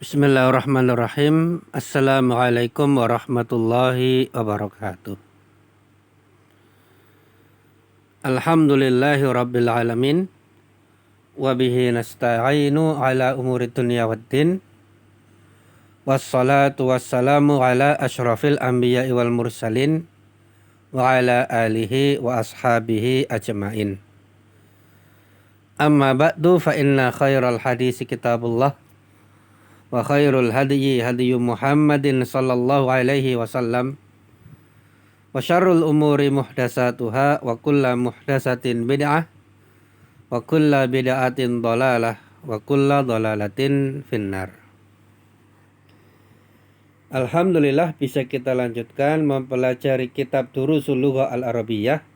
Bismillahirrahmanirrahim. Assalamualaikum warahmatullahi wabarakatuh. Alhamdulillahi rabbil alamin. Wabihi nasta'inu ala umuri dunya waddin. Wassalatu wassalamu ala ashrafil anbiya'i wal mursalin. Wa ala alihi wa ashabihi ajma'in. Amma ba'du fa inna khairal hadisi kitabullah. Wa khairul hadyi hadyu Muhammadin sallallahu alaihi wasallam. Wa syarrul umuri muhdasatuhah wa kulla muhdasatin bid'ah wa kulla bid'atin dhalalah wa kulla dhalalatin finnar. Alhamdulillah bisa kita lanjutkan mempelajari kitab Durusul Lughah Al-Arabiyyah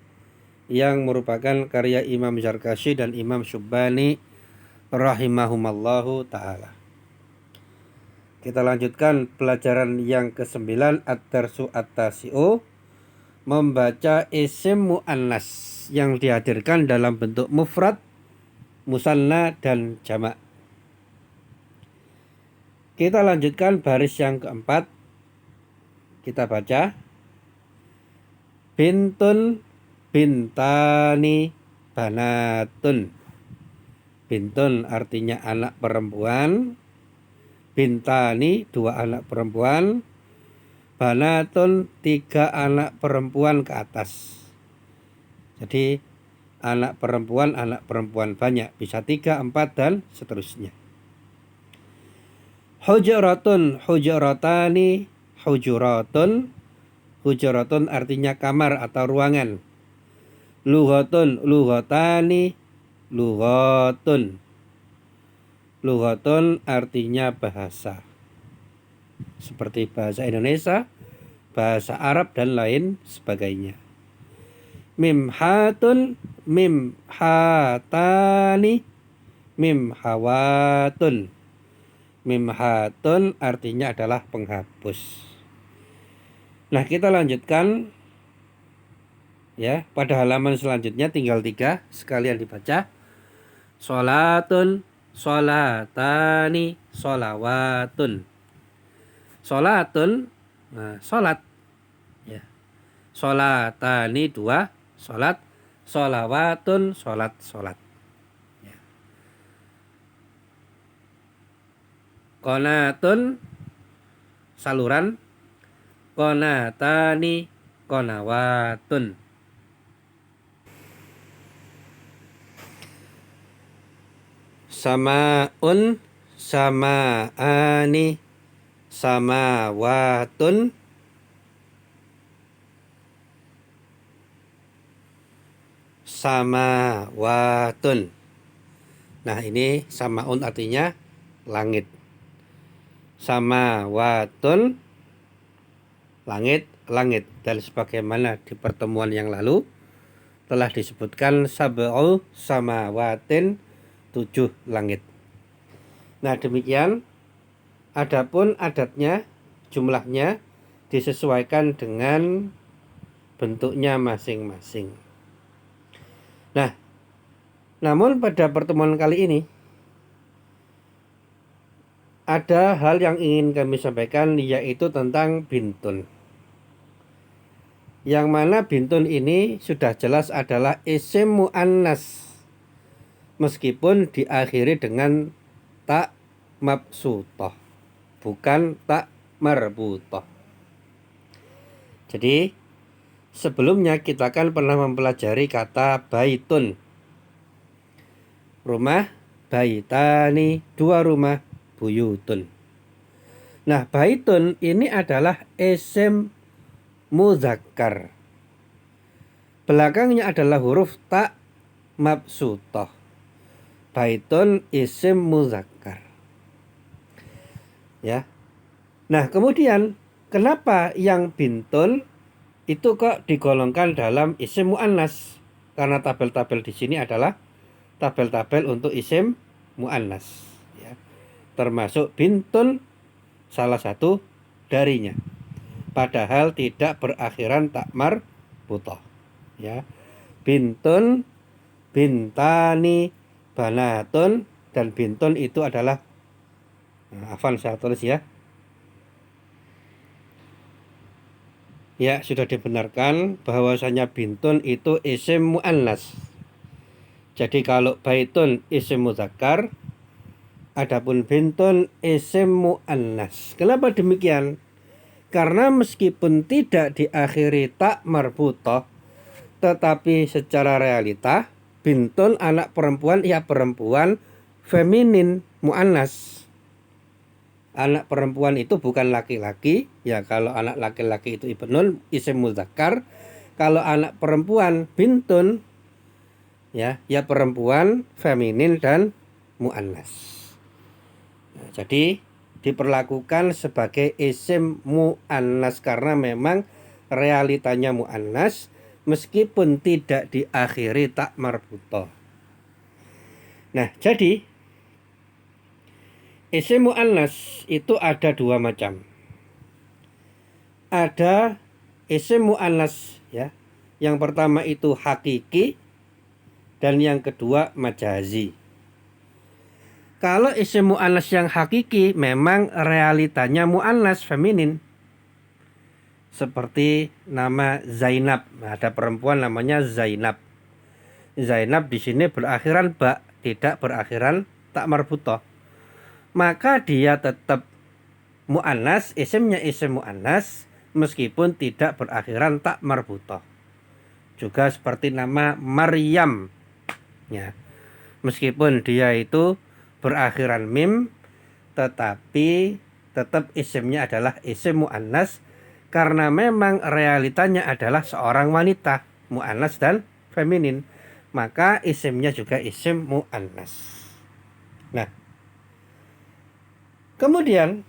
yang merupakan karya Imam Zarkashi dan Imam Syubbani rahimahumallahu ta'ala. Kita lanjutkan pelajaran yang ke-9 Ad-Darsu At-Tasi'u, membaca isim mu'annas yang dihadirkan dalam bentuk mufrad, musanna dan jamak. Kita lanjutkan baris yang keempat. Kita baca bintun, bintani, banatun. Bintun artinya anak perempuan, bintani dua anak perempuan, banatun tiga anak perempuan ke atas. Jadi anak perempuan banyak, bisa 3, 4 dan seterusnya. Hujuratun, hujuratani, hujuratun. Hujuratun artinya kamar atau ruangan. Lughatun, lughatani, lughatun. Lughatun artinya bahasa, seperti bahasa Indonesia, bahasa Arab dan lain sebagainya. Mimhatun, mimhatani, mimhawatun. Mimhatun artinya adalah penghapus. Nah, kita lanjutkan ya, pada halaman selanjutnya tinggal 3, sekalian dibaca. Sholatun, sholatani, sholawatun. Sholatun, nah, sholat ya. Sholatani 2, sholat. Sholawatun, sholat ya. Qonatun, saluran. Qonatani, qonawatun. Sama'un, sama'ani, samawatun. Samawatun. Nah, ini samaun artinya langit. Samawatun, langit, langit. Dan sebagaimana di pertemuan yang lalu telah disebutkan sab'u samawatin, 7 langit. Nah, demikian. Adapun adatnya, jumlahnya disesuaikan dengan bentuknya masing-masing. Nah, namun pada pertemuan kali ini ada hal yang ingin kami sampaikan, yaitu tentang bintun. Yang mana bintun ini sudah jelas adalah isim mu'annas, meskipun diakhiri dengan tak mabsutah, bukan tak marbutah. Jadi sebelumnya kita kan pernah mempelajari kata baitun, rumah, baitani, 2 rumah, buyutun. Nah, baitun ini adalah isim mudzakkar. Belakangnya adalah huruf tak mabsutah. Baitun isim mudzakkar. Ya. Nah, kemudian kenapa yang bintun itu kok digolongkan dalam isim mu'annas? Karena tabel-tabel di sini adalah tabel-tabel untuk isim mu'annas ya. Termasuk bintun salah satu darinya. Padahal tidak berakhiran tak marbutah ya. Bintun, bintani, banatun, dan bintun itu adalah Nah, Afan saya tulis ya. Ya, sudah dibenarkan bahwasanya bintun itu isim muannas. Jadi kalau baitun isim muzakkar, adapun bintun isim muannas. Kenapa demikian? Karena meskipun tidak diakhiri tak marbutah, tetapi secara realita bintun anak perempuan ya perempuan feminin muannas. Anak perempuan itu bukan laki-laki, ya kalau anak laki-laki itu ibnun isim muzakkar. Kalau anak perempuan bintun ya perempuan feminin dan muannas. Nah, jadi diperlakukan sebagai isim muannas karena memang realitanya muannas meskipun tidak diakhiri tak marbutah. Nah, jadi isim muannas itu ada dua macam. Ada isim muannas ya. Yang pertama itu hakiki dan yang kedua majazi. Kalau isim muannas yang hakiki memang realitanya muannas feminin. Seperti nama Zainab. Ada perempuan namanya Zainab. Zainab di sini berakhiran ba, tidak berakhiran tak marbutah. Maka dia tetap muannas, isimnya isim muannas meskipun tidak berakhiran tak marbutah. Juga seperti nama Maryam ya. Meskipun dia itu berakhiran mim tetapi tetap isimnya adalah isim muannas karena memang realitanya adalah seorang wanita, muannas dan feminin. Maka isimnya juga isim muannas. Nah, kemudian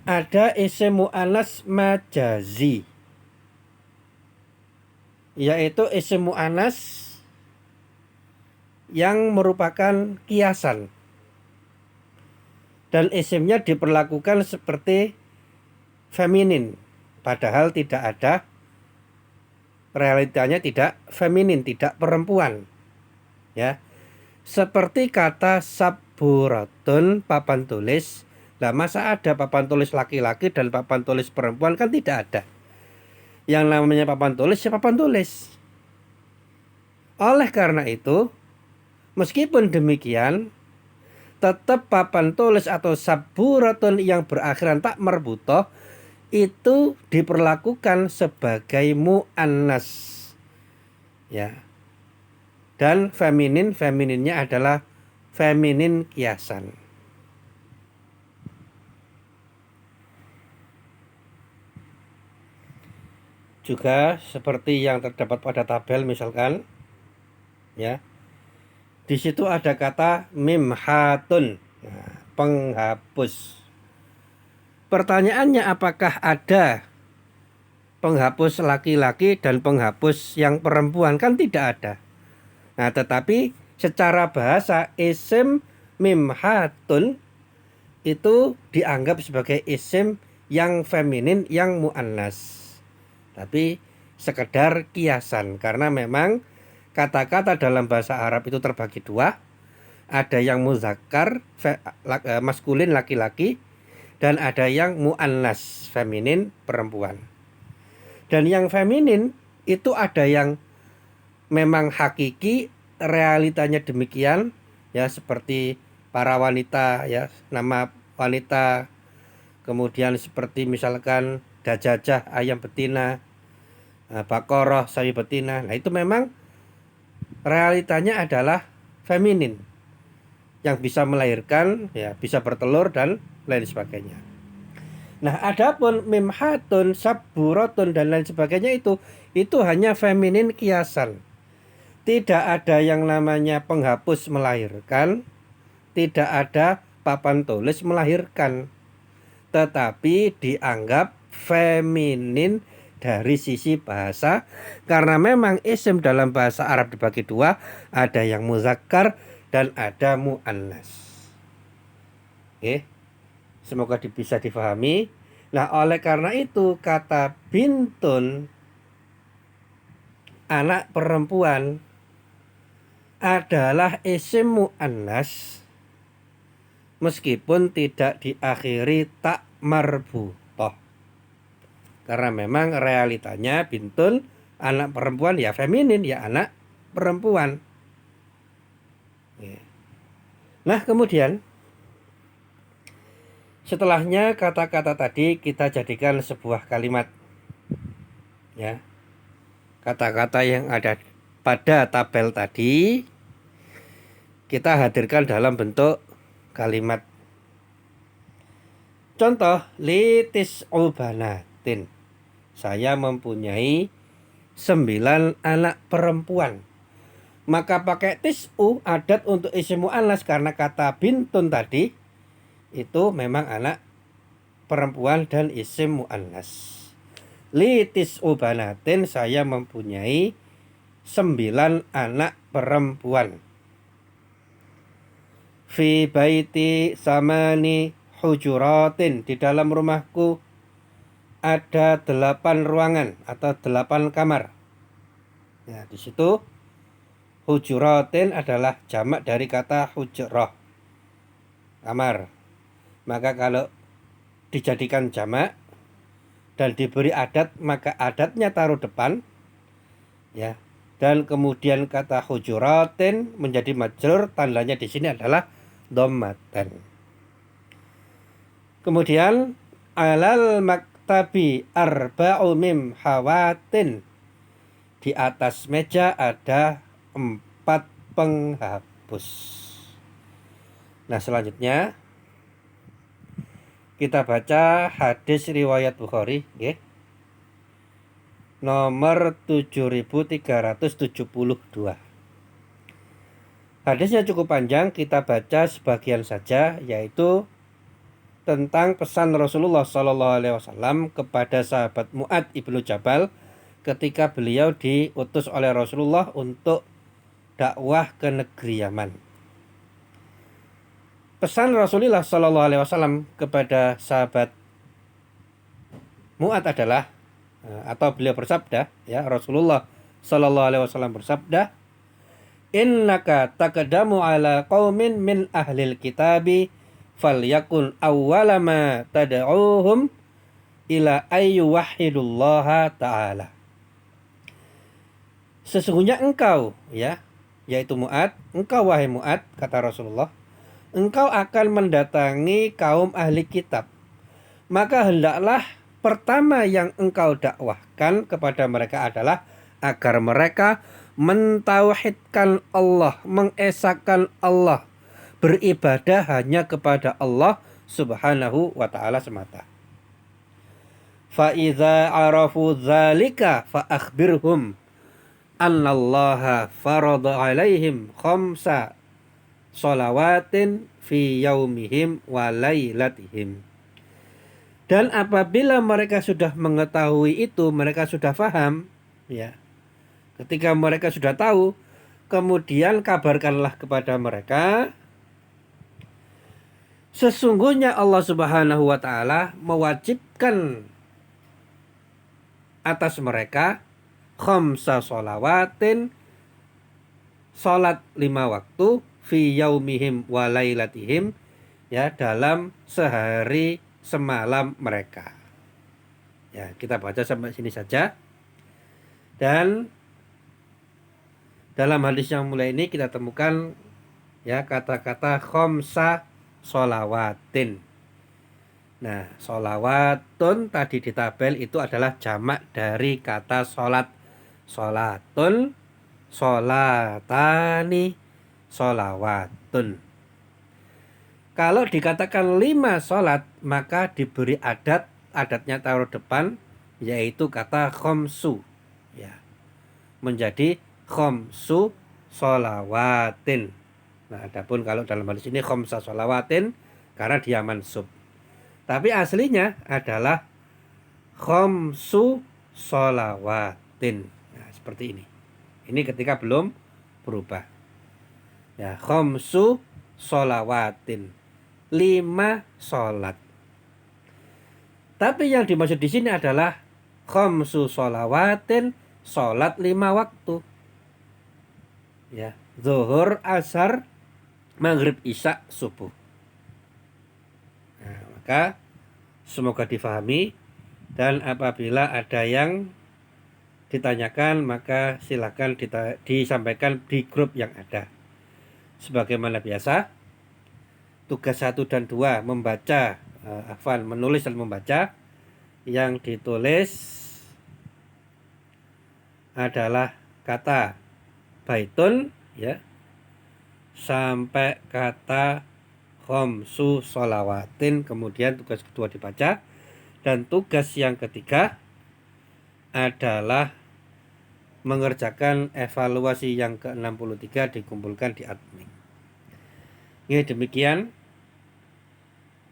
ada isim muannas majazi, yaitu isim muannas yang merupakan kiasan dan isimnya diperlakukan seperti feminin padahal tidak ada realitanya, tidak feminin, tidak perempuan ya. Seperti kata saburatun papan tulis. Lah masa ada papan tulis laki-laki dan papan tulis perempuan? Kan tidak ada. Yang namanya papan tulis ya papan tulis. Oleh karena itu, meskipun demikian, tetap papan tulis atau saburatun yang berakhiran tak marbutah itu diperlakukan sebagai muannas ya. Dan femininnya adalah feminin kiasan. Juga seperti yang terdapat pada tabel misalkan ya. Di situ ada kata mimhatun, nah, penghapus. Pertanyaannya apakah ada penghapus laki-laki dan penghapus yang perempuan? Kan tidak ada. Nah, tetapi secara bahasa isim mimhatun itu dianggap sebagai isim yang feminin, yang muannas. Tapi sekedar kiasan karena memang kata-kata dalam bahasa Arab itu terbagi dua. Ada yang muzakkar maskulin laki-laki dan ada yang muannas feminin perempuan. Dan yang feminin itu ada yang memang hakiki realitanya demikian ya, seperti para wanita ya, nama wanita, kemudian seperti misalkan dajajah ayam betina, bakoroh sapi betina. Nah itu memang realitanya adalah feminin yang bisa melahirkan ya, bisa bertelur dan lain sebagainya. Nah, adapun mimhatun, saburatun dan lain sebagainya itu hanya feminin kiasan. Tidak ada yang namanya penghapus melahirkan, tidak ada papan tulis melahirkan. Tetapi dianggap feminin dari sisi bahasa karena memang isim dalam bahasa Arab dibagi dua, ada yang muzakkar dan ada muannas. Oke. Semoga bisa difahami. Nah, oleh karena itu kata bintun anak perempuan adalah isim muannas meskipun tidak diakhiri tak marbutoh. Karena memang realitanya bintun anak perempuan ya feminin, ya anak perempuan. Nah kemudian setelahnya kata-kata tadi kita jadikan sebuah kalimat, ya. Kata-kata yang ada pada tabel tadi kita hadirkan dalam bentuk kalimat. Contoh, litis ubanatin. Saya mempunyai 9 anak perempuan. Maka pakai tis'u adat untuk isim mu'annas karena kata bintun tadi itu memang anak perempuan dan isim mu'annas. Litis ubanatin, saya mempunyai 9 anak perempuan. Fi baiti samani hujuratin, di dalam rumahku ada 8 ruangan atau 8 kamar. Ya, di situ hujuratin adalah jamak dari kata hujrah, kamar. Maka kalau dijadikan jamak dan diberi adat, maka adatnya taruh depan, ya. Dan kemudian kata hujuratin menjadi majrur, tandanya di sini adalah dhammatan. Kemudian alal maktabi arba'u mim hawatin, di atas meja ada 4 penghapus. Nah selanjutnya kita baca hadis riwayat Bukhari, okay, nomor 7372. Hadisnya cukup panjang, kita baca sebagian saja, yaitu tentang pesan Rasulullah SAW kepada sahabat Mu'adz ibnu Jabal ketika beliau diutus oleh Rasulullah untuk dakwah ke negeri Yaman. Pesan Rasulullah SAW kepada sahabat Mu'adz adalah, atau beliau bersabda, ya, Rasulullah SAW bersabda, innaka taqdamu ala qaumin min ahlil kitabi falyakun awwalama tad'uhum ila ayyu wahidullaha ta'ala. Sesungguhnya engkau, ya, yaitu Mu'adz, engkau wahai Mu'adz, kata Rasulullah, engkau akan mendatangi kaum ahli kitab. Maka hendaklah pertama yang engkau dakwahkan kepada mereka adalah agar mereka mentauhidkan Allah, mengesahkan Allah, beribadah hanya kepada Allah Subhanahu wa ta'ala semata. Fa idza arafu dzalika fa akhbirhum annallaha farada alaihim khamsa sholawatin fi yaumihim wa lailatihim. Dan apabila mereka sudah mengetahui itu, mereka sudah paham, ya. Ketika mereka sudah tahu, kemudian kabarkanlah kepada mereka, sesungguhnya Allah Subhanahu wa ta'ala mewajibkan atas mereka khamsa sholawatin, salat 5 waktu, fi yaumihim wa lailatihim, ya, dalam sehari semalam mereka. Ya, kita baca sampai sini saja. Dan dalam hadis yang mulai ini kita temukan, ya, kata-kata khamsa sholawatin. Nah, sholawatun tadi di tabel itu adalah jamak dari kata sholat. Sholatun, sholatani, sholawatun. Kalau dikatakan 5 sholat, maka diberi adatnya taruh depan, yaitu kata khamsu, ya, menjadi khamsu sholawatin. Nah, adapun kalau dalam hadis ini khamsa sholawatin karena dia mansub. Tapi aslinya adalah khamsu sholawatin. Nah, seperti ini. Ini ketika belum berubah. Ya, khamsu sholawatin, 5 sholat. Tapi yang dimaksud di sini adalah khamsu sholawatin, sholat 5 waktu. Ya, zuhur, asar, maghrib, isya, subuh. maka semoga difahami, dan apabila ada yang ditanyakan maka silakan disampaikan di grup yang ada. Sebagaimana biasa, tugas 1 dan 2 membaca, menulis dan membaca. Yang ditulis adalah kata baitun ya, sampai kata khamsu sholawatin, kemudian tugas kedua dibaca, dan tugas yang ketiga adalah mengerjakan evaluasi yang ke-63 dikumpulkan di admin. Ini demikian.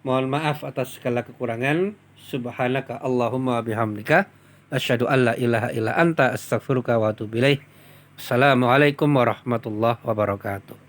Mohon maaf atas segala kekurangan. Subhanaka Allahumma bihamdika asyhadu an la ilaha illa anta astaghfiruka wa atubu ilaik. Assalamualaikum warahmatullahi wabarakatuh.